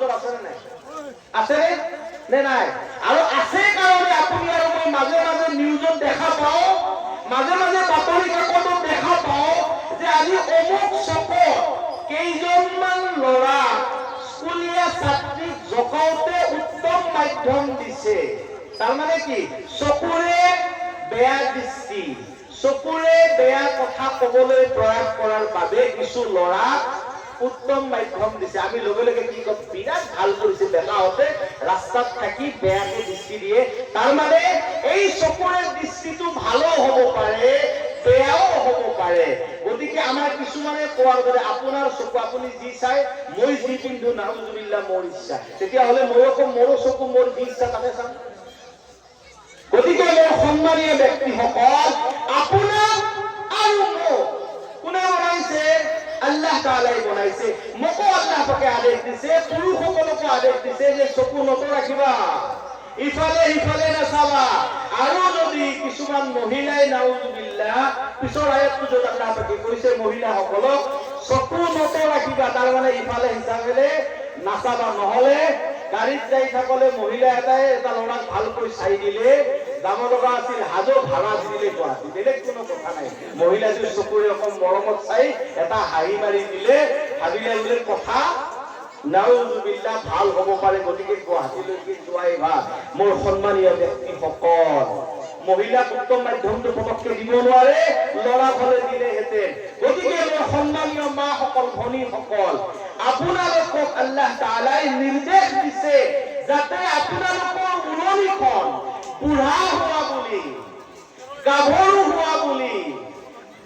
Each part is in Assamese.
সমাজত আছে নাই? আছে নে নাই? আৰু আছে কাৰণে আপুনি আৰু মই মাজে মাজে নিউজত দেখা পাওঁ, মাজে মাজে বাতৰি কাকতত দেখা পাওঁ যে আজি অমুক চকত কেইজনমান ল'ৰা স্কুলীয়া ছাত্ৰীক জগাওঁতে উত্তম মাধ্যম দিছে। তাৰমানে কি? চকুৰে বেয়া দৃষ্টি, চকুৰে বেয়া কথা কবলৈ প্ৰয়াস কৰাৰ বাবে কিছু ল'ৰা উত্তম মাধ্যম দিছে। আমি লগে লগে কি কম? বিৰাট ভাল কৰিছে বেটাহঁতে, ৰাস্তাত থাকি বেয়াকে দৃষ্টি দিয়ে। তাৰমানে এই চকুৰে দৃষ্টিটো ভালো হ'ব পাৰে, বেয়াও হ'ব পাৰে। গতিকে আমাৰ কিছুমানে কোৱাৰ দৰে আপোনাৰ চকু আপুনি যি চাই, মই যি পিন্ধো নাউজুবিল্লাহ মোৰ ইচ্ছা, তেতিয়াহ'লে ময়ো কম মোৰো চকু মোৰ যি ইচ্ছা তাকে চাম। গতিকে মোৰ সন্মানীয় ব্যক্তিসকল, আপোনাক আৰু মোক কোনে বনাইছে? আল্লাহ তাআলাই বনাইছে। মোকো আল্লাহ পাকে আদেশ দিছে, পুৰুষসকলকো আদেশ দিছে যে চকু নত ৰাখিবা, ইফালে সিফালে নাচাবা। আৰু যদি কিছুমান মহিলাই নাউজুবিল্লাহ পিছৰ আয়াতটো য'ত আল্লাহ পাকে কৈছে মহিলাসকলক চকু নত ৰাখিবা, তাৰমানে ইফালে সিফালে নাচাবা। নহলে গাড়ীত যাই থাকলে মহিলা এটাই এটা ল'ৰাক ভালকৈ চাই দিলে, যাব লগা আছিল হাজো, ভাড়া দিলে গুৱাহাটী, বেলেগ কোনো কথা নাই। মহিলাটোৰ চকুৰে অকণ মৰমত চাই এটা হাঁহি মাৰি দিলে, ভাবিলে বোলে কথা নাউজুবিল্লাহ ভাল হ'ব পাৰে, গতিকে গুৱাহাটীলৈকে যোৱাই ভাল। মোৰ সন্মানীয় ব্যক্তিসকল, মহিলাক উত্তম মাধ্যমটো পটককে দিব নোৱাৰে, ল'ৰা হলে দিলেহেঁতেন। গতিকে মোৰ সন্মানীয় মাসকল, ভনীসকল, আপোনালোকক আল্লাহ তাআলাই নিৰ্দেশ দিছে যাতে আপোনালোকৰ উৰণিখন বুঢ়া হোৱা বুলি, গাভৰু হোৱা বুলি,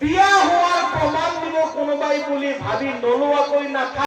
বিয়া হোৱাৰ প্ৰমাণ দিব কোনোবাই বুলি ভাবি নোলোৱাকৈ নাথাকে।